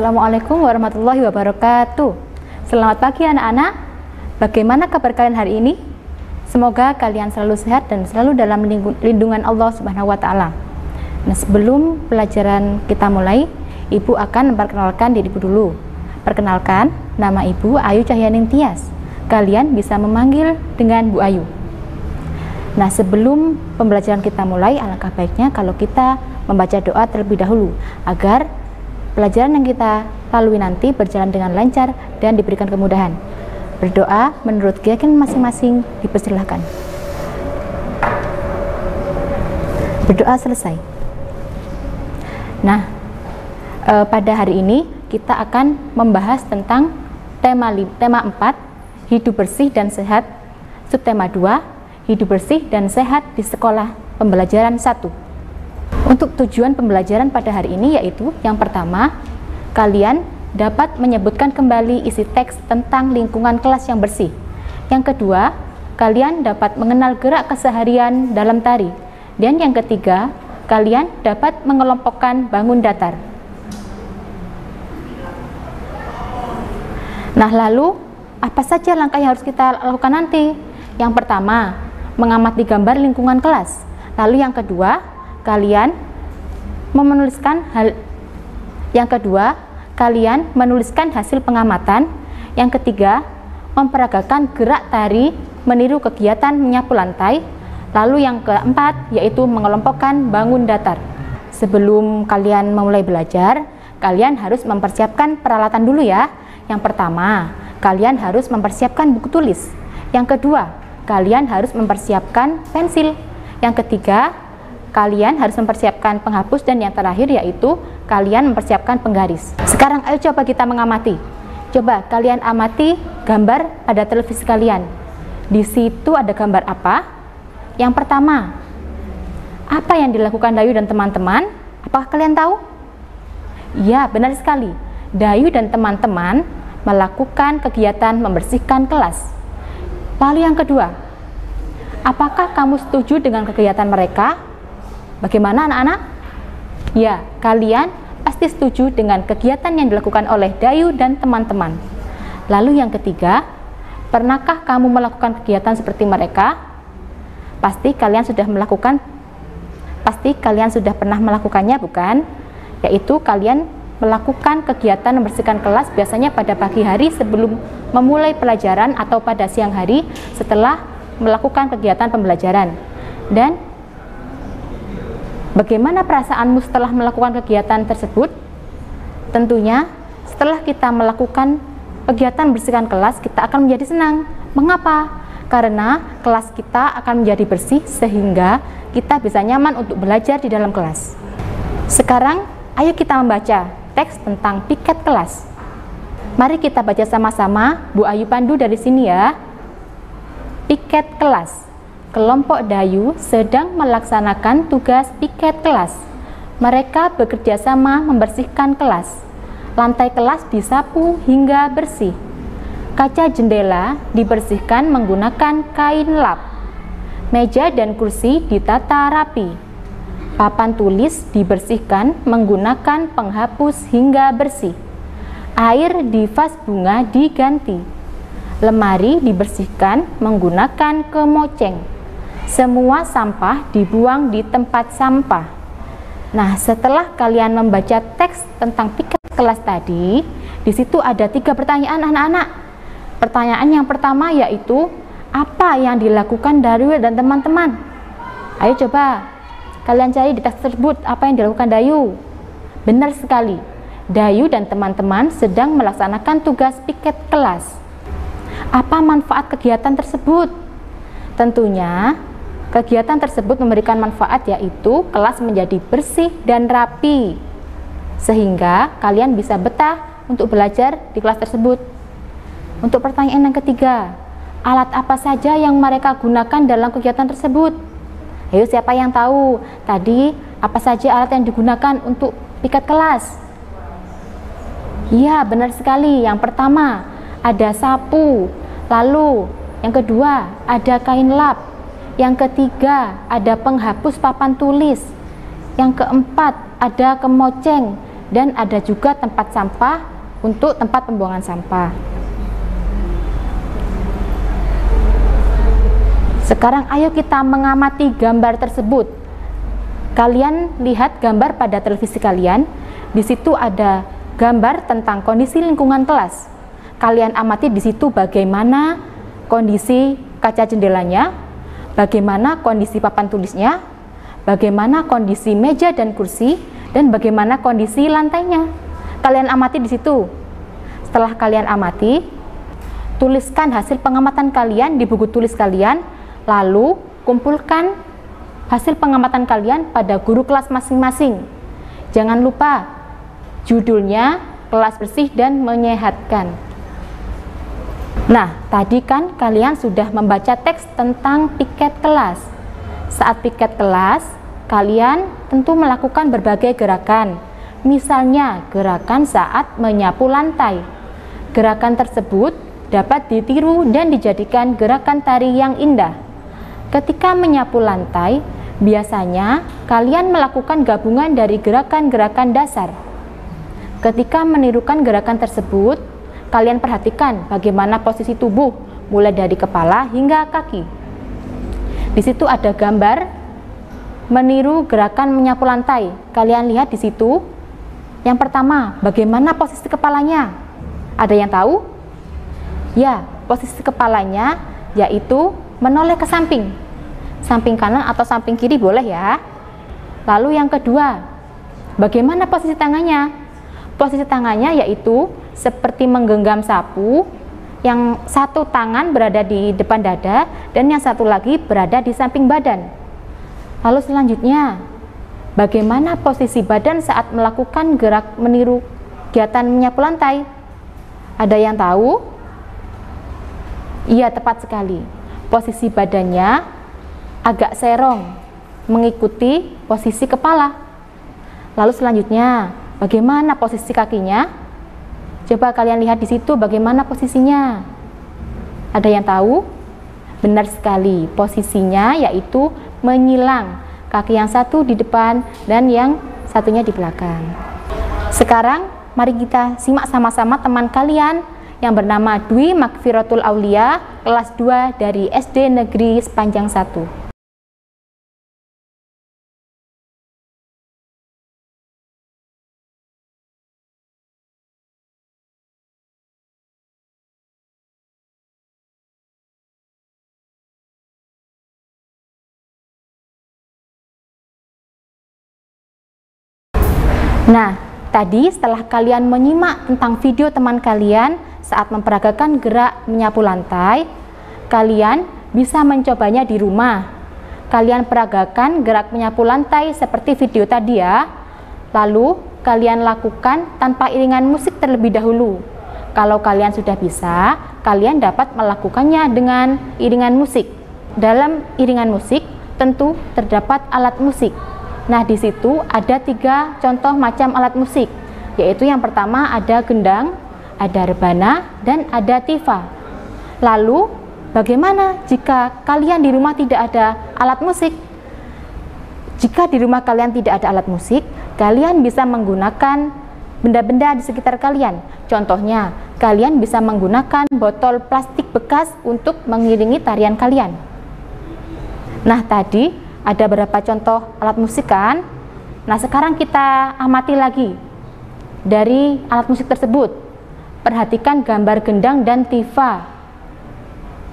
Assalamualaikum warahmatullahi wabarakatuh. Selamat pagi anak-anak. Bagaimana kabar kalian hari ini? Semoga kalian selalu sehat dan selalu dalam lindungan Allah Subhanahu wa taala. Nah, sebelum pelajaran kita mulai, Ibu akan memperkenalkan diri Ibu dulu. Perkenalkan, nama Ibu Ayu Cahyaning Tias. Kalian bisa memanggil dengan Bu Ayu. Nah, sebelum pembelajaran kita mulai, alangkah baiknya kalau kita membaca doa terlebih dahulu agar pelajaran yang kita lalui nanti berjalan dengan lancar dan diberikan kemudahan. Berdoa menurut keyakinan masing-masing, dipersilahkan. Berdoa selesai. Nah, pada hari ini kita akan membahas tentang tema 4, hidup bersih dan sehat. Subtema 2, hidup bersih dan sehat di sekolah pembelajaran 1. Untuk tujuan pembelajaran pada hari ini yaitu yang pertama, kalian dapat menyebutkan kembali isi teks tentang lingkungan kelas yang bersih. Yang kedua, kalian dapat mengenal gerak keseharian dalam tari. Dan yang ketiga, kalian dapat mengelompokkan bangun datar. Nah, lalu apa saja langkah yang harus kita lakukan nanti? Yang pertama, mengamati gambar lingkungan kelas. Lalu yang kedua, kalian menuliskan hasil pengamatan. Yang ketiga, memperagakan gerak tari meniru kegiatan menyapu lantai. Lalu yang keempat yaitu mengelompokkan bangun datar. Sebelum kalian memulai belajar, kalian harus mempersiapkan peralatan dulu ya. Yang pertama, kalian harus mempersiapkan buku tulis. Yang kedua, kalian harus mempersiapkan pensil. Yang ketiga, kalian harus mempersiapkan penghapus, dan yang terakhir yaitu kalian mempersiapkan penggaris. Sekarang ayo coba kita mengamati. Coba kalian amati gambar pada televisi kalian. Di situ ada gambar apa? Yang pertama, apa yang dilakukan Dayu dan teman-teman? Apakah kalian tahu? Ya, benar sekali. Dayu dan teman-teman melakukan kegiatan membersihkan kelas. Lalu yang kedua, apakah kamu setuju dengan kegiatan mereka? Bagaimana anak-anak? Ya, kalian pasti setuju dengan kegiatan yang dilakukan oleh Dayu dan teman-teman. Lalu yang ketiga, pernahkah kamu melakukan kegiatan seperti mereka? Pasti kalian sudah pernah melakukannya, bukan? Yaitu kalian melakukan kegiatan membersihkan kelas biasanya pada pagi hari sebelum memulai pelajaran atau pada siang hari setelah melakukan kegiatan pembelajaran. Dan bagaimana perasaanmu setelah melakukan kegiatan tersebut? Tentunya setelah kita melakukan kegiatan bersihkan kelas, kita akan menjadi senang. Mengapa? Karena kelas kita akan menjadi bersih sehingga kita bisa nyaman untuk belajar di dalam kelas. Sekarang, ayo kita membaca teks tentang piket kelas. Mari kita baca sama-sama. Bu Ayu pandu dari sini ya. Piket kelas. Kelompok Dayu sedang melaksanakan tugas piket kelas. Mereka bekerja sama membersihkan kelas. Lantai kelas disapu hingga bersih. Kaca jendela dibersihkan menggunakan kain lap. Meja dan kursi ditata rapi. Papan tulis dibersihkan menggunakan penghapus hingga bersih. Air di vas bunga diganti. Lemari dibersihkan menggunakan kemoceng. Semua sampah dibuang di tempat sampah. Nah, setelah kalian membaca teks tentang piket kelas tadi, di situ ada 3 pertanyaan anak-anak. Pertanyaan yang pertama yaitu, apa yang dilakukan Dayu dan teman-teman? Ayo coba kalian cari di teks tersebut apa yang dilakukan Dayu. Benar sekali, Dayu dan teman-teman sedang melaksanakan tugas piket kelas. Apa manfaat kegiatan tersebut? Tentunya kegiatan tersebut memberikan manfaat, yaitu kelas menjadi bersih dan rapi sehingga kalian bisa betah untuk belajar di kelas tersebut. Untuk pertanyaan yang ketiga, alat apa saja yang mereka gunakan dalam kegiatan tersebut? Ayo, siapa yang tahu tadi apa saja alat yang digunakan untuk piket kelas? Iya, benar sekali. Yang pertama ada sapu, lalu yang kedua ada kain lap, yang ketiga ada penghapus papan tulis, yang keempat ada kemoceng, dan ada juga tempat sampah untuk tempat pembuangan sampah. Sekarang ayo kita mengamati gambar tersebut. Kalian lihat gambar pada televisi kalian. Di situ ada gambar tentang kondisi lingkungan kelas. Kalian amati di situ bagaimana kondisi kaca jendelanya, bagaimana kondisi papan tulisnya, bagaimana kondisi meja dan kursi, dan bagaimana kondisi lantainya. Kalian amati di situ. Setelah kalian amati, tuliskan hasil pengamatan kalian di buku tulis kalian. Lalu kumpulkan hasil pengamatan kalian pada guru kelas masing-masing. Jangan lupa judulnya kelas bersih dan menyehatkan. Nah, tadi kan kalian sudah membaca teks tentang piket kelas. Saat piket kelas, kalian tentu melakukan berbagai gerakan. Misalnya gerakan saat menyapu lantai. Gerakan tersebut dapat ditiru dan dijadikan gerakan tari yang indah. Ketika menyapu lantai, biasanya kalian melakukan gabungan dari gerakan-gerakan dasar. Ketika menirukan gerakan tersebut, kalian perhatikan bagaimana posisi tubuh mulai dari kepala hingga kaki. Di situ ada gambar meniru gerakan menyapu lantai. Kalian lihat di situ. Yang pertama, bagaimana posisi kepalanya? Ada yang tahu? Ya, posisi kepalanya yaitu menoleh ke samping. Samping kanan atau samping kiri boleh ya. Lalu yang kedua, bagaimana posisi tangannya? Posisi tangannya yaitu seperti menggenggam sapu, yang satu tangan berada di depan dada dan yang satu lagi berada di samping badan. Lalu selanjutnya, bagaimana posisi badan saat melakukan gerak meniru kegiatan menyapu lantai? Ada yang tahu? Iya, tepat sekali. Posisi badannya agak serong mengikuti posisi kepala. Lalu selanjutnya, bagaimana posisi kakinya? Coba kalian lihat di situ bagaimana posisinya. Ada yang tahu? Benar sekali, posisinya yaitu menyilang. Kaki yang satu di depan dan yang satunya di belakang. Sekarang mari kita simak sama-sama teman kalian yang bernama Dwi Makfiratul Aulia, kelas 2 dari SD Negeri Sepanjang 1. Nah, tadi setelah kalian menyimak tentang video teman kalian saat memperagakan gerak menyapu lantai, kalian bisa mencobanya di rumah. Kalian peragakan gerak menyapu lantai seperti video tadi ya. Lalu, kalian lakukan tanpa iringan musik terlebih dahulu. Kalau kalian sudah bisa, kalian dapat melakukannya dengan iringan musik. Dalam iringan musik, tentu terdapat alat musik. Nah, di situ ada 3 contoh macam alat musik, yaitu yang pertama ada gendang, ada rebana, dan ada tifa. Lalu, bagaimana jika kalian di rumah tidak ada alat musik? Jika di rumah kalian tidak ada alat musik, kalian bisa menggunakan benda-benda di sekitar kalian. Contohnya, kalian bisa menggunakan botol plastik bekas untuk mengiringi tarian kalian. Nah, tadi ada beberapa contoh alat musik kan? Nah, sekarang kita amati lagi dari alat musik tersebut. Perhatikan gambar gendang dan tifa.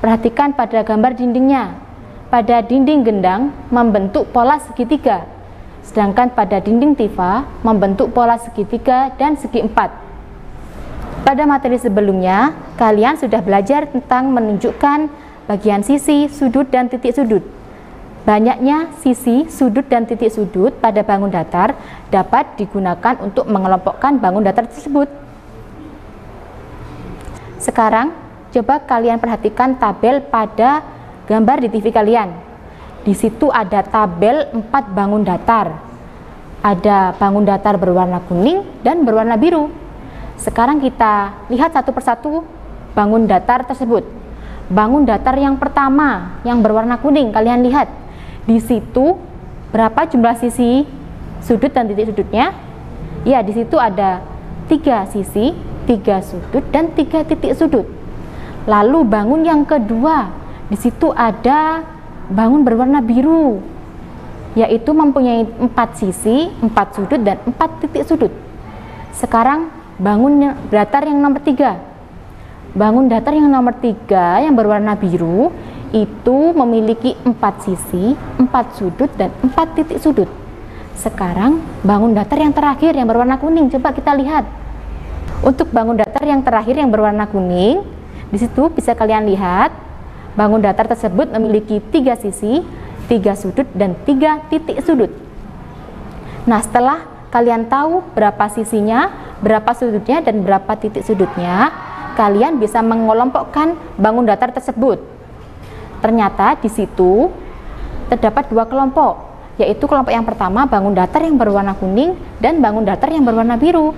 Perhatikan pada gambar dindingnya. Pada dinding gendang membentuk pola segitiga, sedangkan pada dinding tifa membentuk pola segitiga dan segi 4. Pada materi sebelumnya, kalian sudah belajar tentang menunjukkan bagian sisi, sudut, dan titik sudut. Banyaknya sisi, sudut, dan titik sudut pada bangun datar dapat digunakan untuk mengelompokkan bangun datar tersebut. Sekarang, coba kalian perhatikan tabel pada gambar di TV kalian. Di situ ada tabel 4 bangun datar. Ada bangun datar berwarna kuning dan berwarna biru. Sekarang kita lihat satu persatu bangun datar tersebut. Bangun datar yang pertama yang berwarna kuning, kalian lihat. Di situ berapa jumlah sisi, sudut, dan titik sudutnya? Ya, di situ ada 3 sisi, 3 sudut, dan 3 titik sudut. Lalu bangun yang kedua, di situ ada bangun berwarna biru, yaitu mempunyai 4 sisi, 4 sudut, dan 4 titik sudut. Sekarang bangun datar yang nomor 3. Bangun datar yang nomor 3 yang berwarna biru itu memiliki 4 sisi, 4 sudut, dan 4 titik sudut. Sekarang bangun datar yang terakhir yang berwarna kuning, coba kita lihat. Untuk bangun datar yang terakhir yang berwarna kuning, di situ bisa kalian lihat bangun datar tersebut memiliki 3 sisi, 3 sudut, dan 3 titik sudut. Nah, setelah kalian tahu berapa sisinya, berapa sudutnya, dan berapa titik sudutnya, kalian bisa mengelompokkan bangun datar tersebut. Ternyata di situ terdapat 2 kelompok, yaitu kelompok yang pertama bangun datar yang berwarna kuning dan bangun datar yang berwarna biru.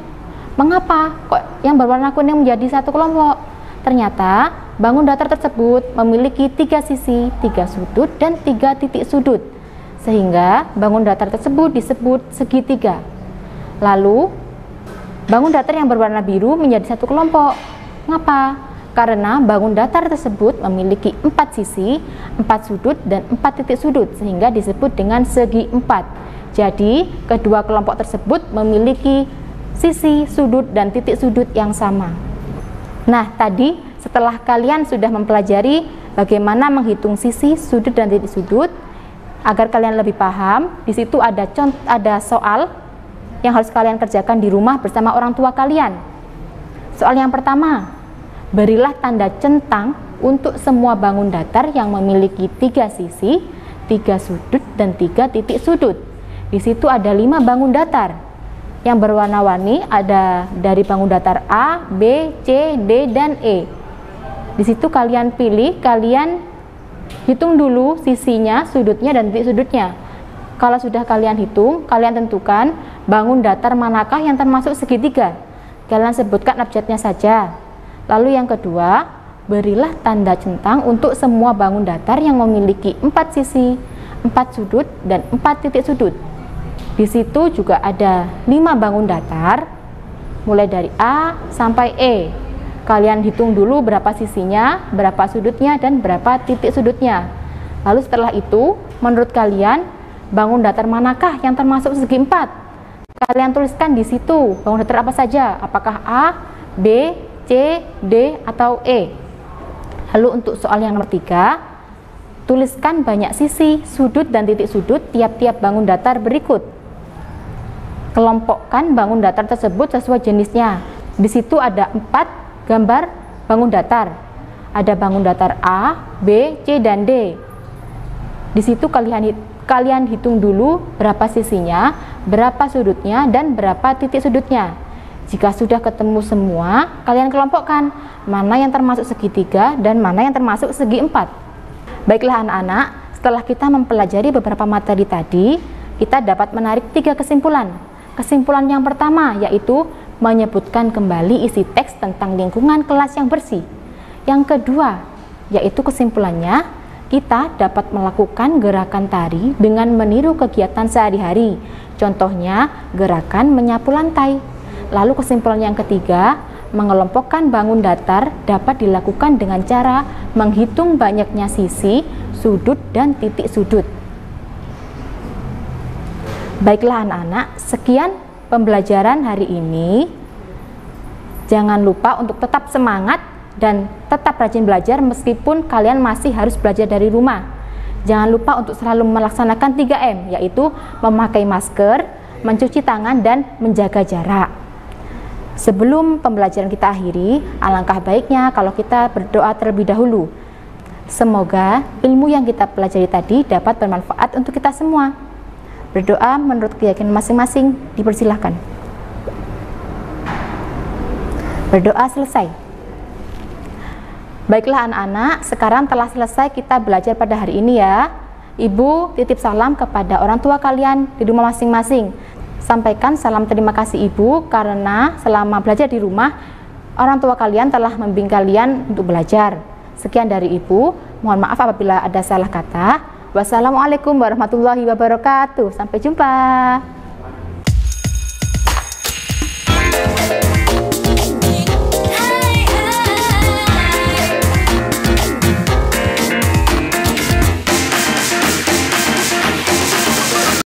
Mengapa kok yang berwarna kuning menjadi satu kelompok? Ternyata bangun datar tersebut memiliki 3 sisi, 3 sudut, dan 3 titik sudut, sehingga bangun datar tersebut disebut segitiga. Lalu bangun datar yang berwarna biru menjadi satu kelompok. Mengapa? Karena bangun datar tersebut memiliki 4 sisi, 4 sudut, dan 4 titik sudut, sehingga disebut dengan segi 4. Jadi kedua kelompok tersebut memiliki sisi, sudut, dan titik sudut yang sama. Nah, tadi setelah kalian sudah mempelajari bagaimana menghitung sisi, sudut, dan titik sudut, agar kalian lebih paham, di situ ada soal yang harus kalian kerjakan di rumah bersama orang tua kalian. Soal yang pertama, berilah tanda centang untuk semua bangun datar yang memiliki 3 sisi, 3 sudut, dan 3 titik sudut. Di situ ada 5 bangun datar yang berwarna-warni, ada dari bangun datar A, B, C, D, dan E. Di situ kalian pilih, kalian hitung dulu sisinya, sudutnya, dan titik sudutnya. Kalau sudah kalian hitung, kalian tentukan bangun datar manakah yang termasuk segitiga. Kalian sebutkan abjadnya saja. Lalu yang kedua, berilah tanda centang untuk semua bangun datar yang memiliki 4 sisi, 4 sudut, dan 4 titik sudut. Di situ juga ada 5 bangun datar, mulai dari A sampai E. Kalian hitung dulu berapa sisinya, berapa sudutnya, dan berapa titik sudutnya. Lalu setelah itu, menurut kalian, bangun datar manakah yang termasuk segi 4? Kalian tuliskan di situ bangun datar apa saja, apakah A, B, C, D, atau E. Lalu untuk soal yang nomor 3, tuliskan banyak sisi, sudut, dan titik sudut tiap-tiap bangun datar berikut. Kelompokkan bangun datar tersebut sesuai jenisnya. Di situ ada 4 gambar bangun datar. Ada bangun datar A, B, C, dan D. Di situ kalian hitung dulu berapa sisinya, berapa sudutnya, dan berapa titik sudutnya. Jika sudah ketemu semua, kalian kelompokkan mana yang termasuk segitiga dan mana yang termasuk segi 4. Baiklah anak-anak, setelah kita mempelajari beberapa materi tadi, kita dapat menarik 3 kesimpulan. Kesimpulan yang pertama yaitu menyebutkan kembali isi teks tentang lingkungan kelas yang bersih. Yang kedua, yaitu kesimpulannya, kita dapat melakukan gerakan tari dengan meniru kegiatan sehari-hari. Contohnya, gerakan menyapu lantai. Lalu kesimpulan yang ketiga, mengelompokkan bangun datar dapat dilakukan dengan cara menghitung banyaknya sisi, sudut, dan titik sudut. Baiklah anak-anak, sekian pembelajaran hari ini. Jangan lupa untuk tetap semangat dan tetap rajin belajar meskipun kalian masih harus belajar dari rumah. Jangan lupa untuk selalu melaksanakan 3M, yaitu memakai masker, mencuci tangan, dan menjaga jarak. Sebelum pembelajaran kita akhiri, alangkah baiknya kalau kita berdoa terlebih dahulu. Semoga ilmu yang kita pelajari tadi dapat bermanfaat untuk kita semua. Berdoa menurut keyakinan masing-masing, dipersilahkan. Berdoa selesai. Baiklah anak-anak, sekarang telah selesai kita belajar pada hari ini ya. Ibu titip salam kepada orang tua kalian di rumah masing-masing. Sampaikan salam terima kasih Ibu karena selama belajar di rumah, orang tua kalian telah membimbing kalian untuk belajar. Sekian dari Ibu, mohon maaf apabila ada salah kata. Wassalamualaikum warahmatullahi wabarakatuh. Sampai jumpa. Bye.